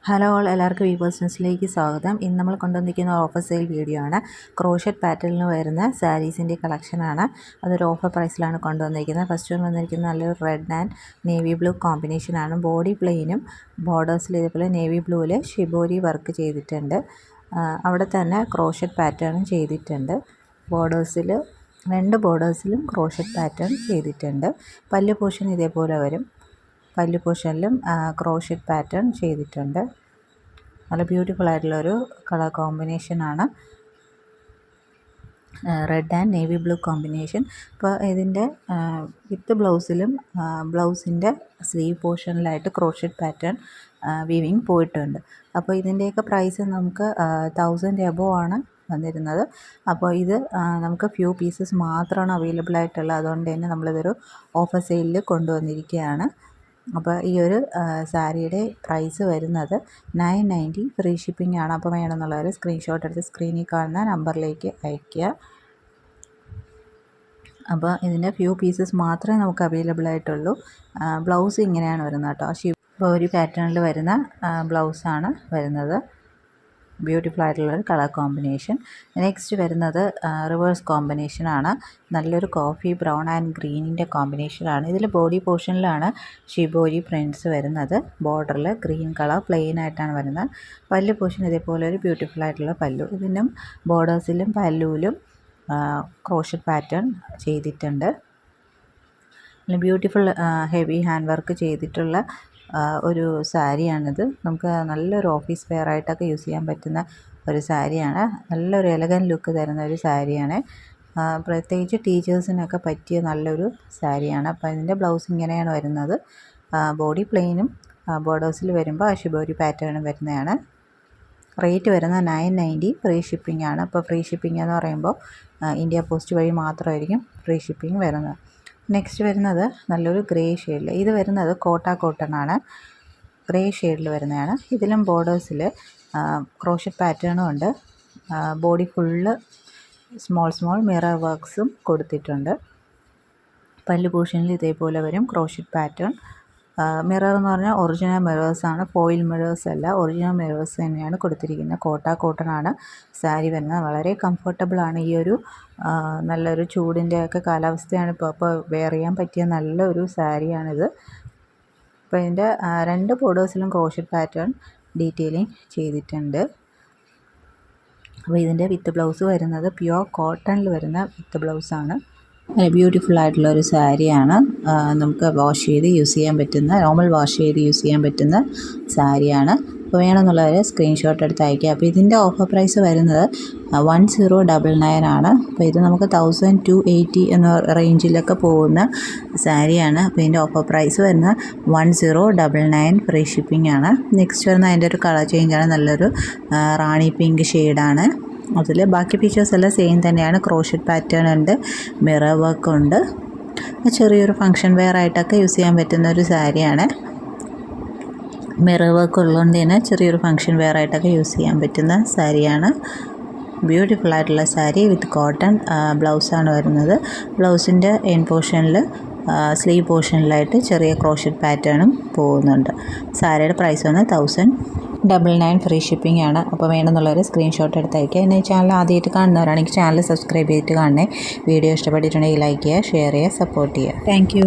Hello all, എല്ലാവർക്കും വീവേഴ്സിലേക്ക് സ്വാഗതം. ഇന്ന് നമ്മൾ കൊണ്ടുവന്നിരിക്കുന്ന ഓഫർ സെയിൽ വീഡിയോ ആണ്. ക്രോഷറ്റ് പാറ്റേണിൽ വരുന്ന സാരീസിൻ്റെ കളക്ഷനാണ്. അതൊരു ഓഫർ പ്രൈസിലാണ് കൊണ്ടുവന്നിരിക്കുന്നത്. ഫസ്റ്റ് വന്നിരിക്കുന്നത് നല്ലൊരു റെഡ് ആൻഡ് നേവി ബ്ലൂ കോമ്പിനേഷനാണ്. ബോഡി പ്ലെയിനും ബോർഡേഴ്സിൽ ഇതേപോലെ നേവി ബ്ലൂവിൽ ഷിബോരി വർക്ക് ചെയ്തിട്ടുണ്ട്. അവിടെ തന്നെ ക്രോഷറ്റ് പാറ്റേണും ചെയ്തിട്ടുണ്ട്. ബോർഡേഴ്സിൽ രണ്ട് ബോർഡേഴ്സിലും ക്രോഷറ്റ് പാറ്റേൺ ചെയ്തിട്ടുണ്ട്. പല്ല് പോർഷൻ ഇതേപോലെ വരും. പല്ല് പോർഷനിലും ക്രോഷറ്റ് പാറ്റേൺ ചെയ്തിട്ടുണ്ട്. നല്ല ബ്യൂട്ടിഫുൾ ആയിട്ടുള്ളൊരു കളർ കോമ്പിനേഷനാണ്. Red and navy blue combination. ഇപ്പോൾ ഇതിൻ്റെ വിത്ത് ബ്ലൗസിലും ബ്ലൗസിൻ്റെ സ്ലീവ് പോർഷനിലായിട്ട് ക്രോഷറ്റ് പാറ്റേൺ വീവിങ് പോയിട്ടുണ്ട്. അപ്പോൾ ഇതിൻ്റെയൊക്കെ പ്രൈസ് നമുക്ക് 1000 എബോവ് ആണ് വന്നിരുന്നത്. അപ്പോൾ ഇത് നമുക്ക് ഫ്യൂ പീസസ് മാത്രമാണ് അവൈലബിൾ ആയിട്ടുള്ളത്. അതുകൊണ്ട് തന്നെ നമ്മളിതൊരു ഓഫർ സെയിലിൽ കൊണ്ടുവന്നിരിക്കുകയാണ്. അപ്പോൾ ഈ ഒരു സാരിയുടെ പ്രൈസ് വരുന്നത് 990 ഫ്രീ ഷിപ്പിംഗ് ആണ്. അപ്പോൾ വേണമെന്നുള്ളവർ സ്ക്രീൻഷോട്ട് എടുത്ത് സ്ക്രീനിൽ കാണുന്ന നമ്പറിലേക്ക് അയയ്ക്കുക. അപ്പോൾ ഇതിൻ്റെ ഫ്യൂ പീസസ് മാത്രമേ നമുക്ക് അവൈലബിൾ ആയിട്ടുള്ളൂ. ബ്ലൗസ് ഇങ്ങനെയാണ് വരുന്നത് കേട്ടോ. ഷിബോരി പാറ്റേണിൽ വരുന്ന ബ്ലൗസാണ് വരുന്നത്. ബ്യൂട്ടിഫുൾ ആയിട്ടുള്ളൊരു കളർ കോമ്പിനേഷൻ. നെക്സ്റ്റ് വരുന്നത് റിവേഴ്സ് കോമ്പിനേഷനാണ്. നല്ലൊരു കോഫി ബ്രൗൺ ആൻഡ് ഗ്രീനിൻ്റെ കോമ്പിനേഷനാണ്. ഇതിൽ ബോഡി പോർഷനിലാണ് ഷിബോരി പ്രിൻറ്റ്സ് വരുന്നത്. ബോർഡറിൽ ഗ്രീൻ കളർ പ്ലെയിൻ ആയിട്ടാണ് വരുന്നത്. പല്ല് പോർഷൻ ഇതേപോലെ ഒരു ബ്യൂട്ടിഫുൾ ആയിട്ടുള്ള പല്ലു. ഇതിനും ബോർഡേഴ്സിലും പല്ലുവിലും ക്രോഷറ്റ് പാറ്റേൺ ചെയ്തിട്ടുണ്ട്. ബ്യൂട്ടിഫുൾ ഹെവി ഹാൻഡ് വർക്ക് ചെയ്തിട്ടുള്ള ഒരു സാരിയാണിത്. നമുക്ക് നല്ലൊരു ഓഫീസ് വെയർ ആയിട്ടൊക്കെ യൂസ് ചെയ്യാൻ പറ്റുന്ന ഒരു സാരിയാണ്. നല്ലൊരു എലഗൻ ലുക്ക് തരുന്ന ഒരു സാരിയാണ്. പ്രത്യേകിച്ച് ടീച്ചേഴ്സിനൊക്കെ പറ്റിയ നല്ലൊരു സാരിയാണ്. അപ്പോൾ ഇതിൻ്റെ ബ്ലൗസ് ഇങ്ങനെയാണ് വരുന്നത്. ബോഡി പ്ലെയിനും ബോർഡേഴ്സിൽ വരുമ്പോൾ ഷിബോരി പാറ്റേണും വരുന്നതാണ്. റേറ്റ് വരുന്നത് 990 ഫ്രീ ഷിപ്പിംഗ് ആണ്. അപ്പോൾ ഫ്രീ ഷിപ്പിംഗ് എന്ന് പറയുമ്പോൾ ഇന്ത്യ പോസ്റ്റ് വഴി മാത്രമായിരിക്കും ഫ്രീ ഷിപ്പിംഗ് വരുന്നത്. നെക്സ്റ്റ് വരുന്നത് നല്ലൊരു ഗ്രേ ഷെയ്ഡിൽ. ഇത് വരുന്നത് കോട്ടൺ ആണ്. ഗ്രേ ഷെയ്ഡിൽ വരുന്നതാണ്. ഇതിലും ബോർഡേഴ്സിൽ ക്രോഷറ്റ് പാറ്റേണും ഉണ്ട്. ബോഡി ഫുള്ള് സ്മോൾ മിറർ വർക്ക്സും കൊടുത്തിട്ടുണ്ട്. പല്ല് പോർഷനിൽ ഇതേപോലെ വരും ക്രോഷറ്റ് പാറ്റേൺ. മിറർ എന്ന് പറഞ്ഞാൽ ഒറിജിനൽ മിറേഴ്സാണ്, ഫോയിൽ മിറേഴ്സ് അല്ല, ഒറിജിനൽ മിറേഴ്സ് തന്നെയാണ് കൊടുത്തിരിക്കുന്നത്. കോട്ടൺ ആണ് സാരി വരുന്നത്. വളരെ കംഫർട്ടബിളാണ്. ഈ ഒരു നല്ലൊരു ചൂടിൻ്റെയൊക്കെ കാലാവസ്ഥയാണ് ഇപ്പോൾ വെയർ ചെയ്യാൻ പറ്റിയ നല്ലൊരു സാരിയാണിത്. അപ്പോൾ ഇതിൻ്റെ രണ്ട് ബോർഡേഴ്സിലും ക്രോഷറ്റ് പാറ്റേൺ ഡീറ്റെയിലിംഗ് ചെയ്തിട്ടുണ്ട്. അപ്പോൾ ഇതിൻ്റെ വിത്ത് ബ്ലൗസ് വരുന്നത് പ്യുവർ കോട്ടണിൽ വരുന്ന വിത്ത് ബ്ലൗസാണ്. ബ്യൂട്ടിഫുൾ ആയിട്ടുള്ള ഒരു സാരിയാണ്. നമുക്ക് വാഷ് ചെയ്ത് യൂസ് ചെയ്യാൻ പറ്റുന്ന, നോർമൽ വാഷ് ചെയ്ത് യൂസ് ചെയ്യാൻ പറ്റുന്ന സാരിയാണ്. അപ്പോൾ വേണമെന്നുള്ളവർ സ്ക്രീൻഷോട്ട് എടുത്ത് അയയ്ക്കുക. അപ്പോൾ ഇതിൻ്റെ ഓഫർ പ്രൈസ് വരുന്നത് 1099 ആണ്. അപ്പോൾ ഇത് നമുക്ക് 1280 എന്ന റേഞ്ചിലൊക്കെ പോകുന്ന സാരിയാണ്. അപ്പോൾ ഇതിൻ്റെ ഓഫർ പ്രൈസ് വരുന്നത് 1099 ഫ്രീ ഷിപ്പിംഗ് ആണ്. നെക്സ്റ്റ് വരുന്ന അതിൻ്റെ ഒരു കളർ ചേഞ്ചാണ്. നല്ലൊരു റാണി പിങ്ക് ഷെയ്ഡാണ്. അതിൽ ബാക്കി ഫീച്ചേഴ്സ് എല്ലാം സെയിം തന്നെയാണ്. ക്രോഷറ്റ് പാറ്റേൺ ഉണ്ട്, മിറർ വർക്ക് ഉണ്ട്. ചെറിയൊരു ഫങ്ഷൻ വെയർ ആയിട്ടൊക്കെ യൂസ് ചെയ്യാൻ പറ്റുന്ന ഒരു സാരിയാണ്. മിറർ വർക്ക് ഉള്ളതുകൊണ്ട് തന്നെ ചെറിയൊരു ഫങ്ഷൻ വെയർ ആയിട്ടൊക്കെ യൂസ് ചെയ്യാൻ പറ്റുന്ന സാരിയാണ്. ബ്യൂട്ടിഫുൾ ആയിട്ടുള്ള സാരി വിത്ത് കോട്ടൺ ബ്ലൗസാണ് വരുന്നത്. ബ്ലൗസിൻ്റെ എൻ പോർഷനിൽ സ്ലീവ് പോർഷനിലായിട്ട് ചെറിയ ക്രോഷറ്റ് പാറ്റേണും പോകുന്നുണ്ട്. സാരിയുടെ പ്രൈസ് വന്ന് 1099 ഫ്രീ ഷിപ്പിംഗ് ആണ്. അപ്പോൾ വേണമെന്നുള്ളവർ സ്ക്രീൻഷോട്ട് എടുത്ത് അയയ്ക്കുക. എന്നെ ചാനൽ ആദ്യമായിട്ട് കാണുന്നവരാണെങ്കിൽ ചാനൽ സബ്സ്ക്രൈബ് ചെയ്തിട്ട് കാണണേ. വീഡിയോ ഇഷ്ടപ്പെട്ടിട്ടുണ്ടെങ്കിൽ ലൈക്ക് ചെയ്യുക, ഷെയർ ചെയ്യുക, സപ്പോർട്ട് ചെയ്യുക. Thank you.